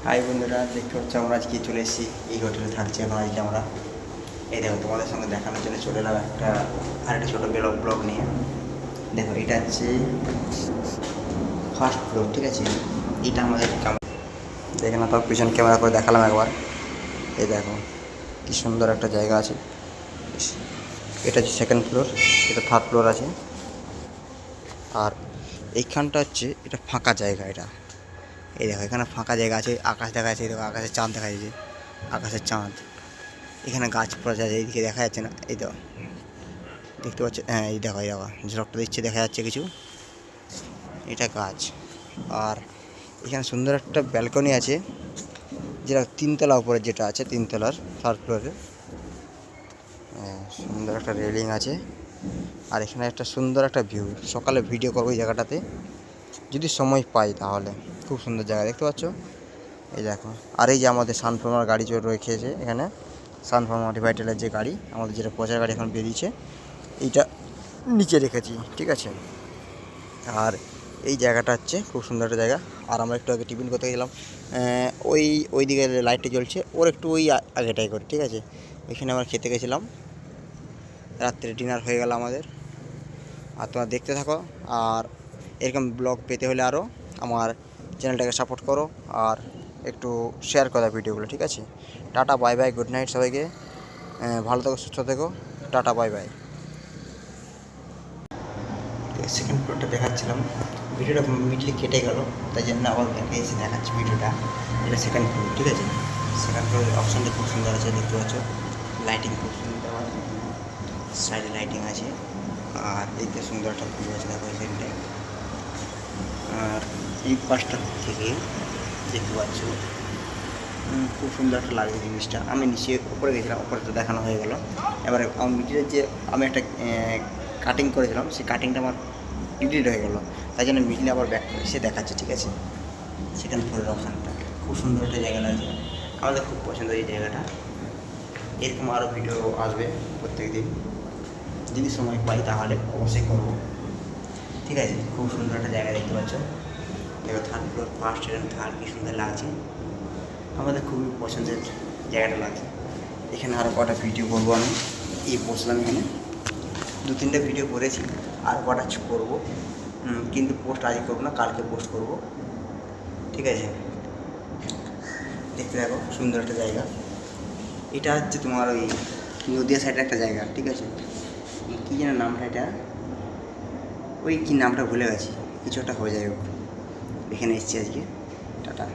High বন্ধুরা, দেখতে হচ্ছে আমরা আজকে চলে এসেছি এই হোটেলে থাকছি এখন আজকে আমরা। এই দেখো তোমাদের সঙ্গে দেখানোর জন্য চলে এলাম আরেকটা ছোটো ব্লগ নিয়ে। দেখো এটা হচ্ছে ফার্স্ট ফ্লোর, ঠিক আছে। এটা আমাদের দেখে না, তো পিছন ক্যামেরা করে দেখালাম একবার। এই দেখো কি সুন্দর একটা জায়গা আছে। এটা হচ্ছে সেকেন্ড ফ্লোর, এটা থার্ড ফ্লোর আছে। আর এইখানটা হচ্ছে এটা ফাঁকা জায়গা। এটা এই দেখো এখানে ফাঁকা জায়গা আছে, আকাশ দেখা যাচ্ছে। এই দেখো আকাশের চাঁদ দেখা যাচ্ছে, আকাশের চাঁদ। এখানে গাছপালা আছে, এইদিকে দেখা যাচ্ছে না। এই তো দেখতে পাচ্ছ, হ্যাঁ এই দেখো ঝলকটা দিচ্ছে, দেখা যাচ্ছে কিছু, এটা গাছ। আর এখানে সুন্দর একটা ব্যালকনি আছে, যেটা তিনতলা উপরে, যেটা আছে তিনতলার থার্ড ফ্লোরে। সুন্দর একটা রেলিং আছে। আর এখানে একটা সুন্দর একটা ভিউ, সকালে ভিডিও করবো এই জায়গাটাতে যদি সময় পাই তাহলে। খুব সুন্দর জায়গা, দেখতে পাচ্ছ। এই দেখো, আর এই যে আমাদের সানফার্মার গাড়ি রেখেছে এখানে, সানফার্মার ডিভাইডারের যে গাড়ি আমাদের, যেটা পচার গাড়ি এখন বেরিয়েছে, এইটা নিচে রেখেছি, ঠিক আছে। আর এই জায়গাটা হচ্ছে খুব সুন্দর একটা জায়গা। আর আমরা একটু আগে টিফিন করতে গেলাম, ওই দিকে লাইটটা জ্বলছে, ওর একটু ওই আগেটাই করে, ঠিক আছে। এখানে আমরা খেতে গেছিলাম, রাত্রে ডিনার হয়ে গেল আমাদের। আর তোমরা দেখতে থাকো, আর এরকম ব্লগ পেতে হলে আরও আমার চ্যানেলটাকে সাপোর্ট করো, আর একটু শেয়ার করো ভিডিওগুলো, ঠিক আছে। Tata, bye bye, good night সবাইকে। ভালো থেকো, সুস্থ থেকো, টাটা, বাই বাই। সেকেন্ড ফ্লোরটা দেখাচ্ছিলাম, ভিডিওটা মিডলি কেটে গেল, তাই জন্য আবার ব্যাকে এসে দেখাচ্ছি ভিডিওটা। এটা সেকেন্ড ফ্লোর, ঠিক আছে। সেকেন্ড ফ্লোরের অপশানটা খুব সুন্দর আছে, দেখতে পাচ্ছ। লাইটিং খুব সুন্দর আছে, সাইডে লাইটিং আছে। আর এইতে সুন্দর একটা ভিউ আছে, দেখো এই সাইডটায়। আর এই পাশটা থেকে দেখতে পাচ্ছ, খুব সুন্দর একটা লাগে জিনিসটা। আমি নিচে উপরে গেছিলাম, উপরে তো দেখানো হয়ে গেল। এবারে মিডিলের যে আমি একটা কাটিং করেছিলাম, সেই কাটিংটা আমার ডিলিট হয়ে গেলো, তাই জন্য মিডলে আবার ব্যাক করে সে দেখাচ্ছে, ঠিক আছে। সেকেন্ড ফ্লোরের অপশানটা খুব সুন্দর একটা জায়গা লাগছে, আমাদের খুব পছন্দ এই জায়গাটা। এরকম আরও ভিডিও আসবে প্রত্যেক দিন, যদি সময় পাই তাহলে অবশ্যই করবো, ঠিক আছে। খুব সুন্দর একটা জায়গা দেখতে পাচ্ছ। দেখো third floor, first second third কি সুন্দর লাগছে, আমাদের খুবই পছন্দের জায়গাটা লাগছে। এখানে আরও কটা ভিডিও করবো আমি। এই বসলাম এখানে, 2-3টা ভিডিও করেছি, আর কটা করবো, কিন্তু পোস্ট আজকে করবো না, কালকে পোস্ট করব, ঠিক আছে। দেখতে দেখো সুন্দর একটা জায়গা। এটা হচ্ছে তোমার ওই নদিয়া সাইডের একটা জায়গা, ঠিক আছে। কী যেন নামটা, এটা ওই কী নামটা ভুলে গেছি, কিছু একটা হয়ে যায়। এখানে এসেছি আজকে, টাটা।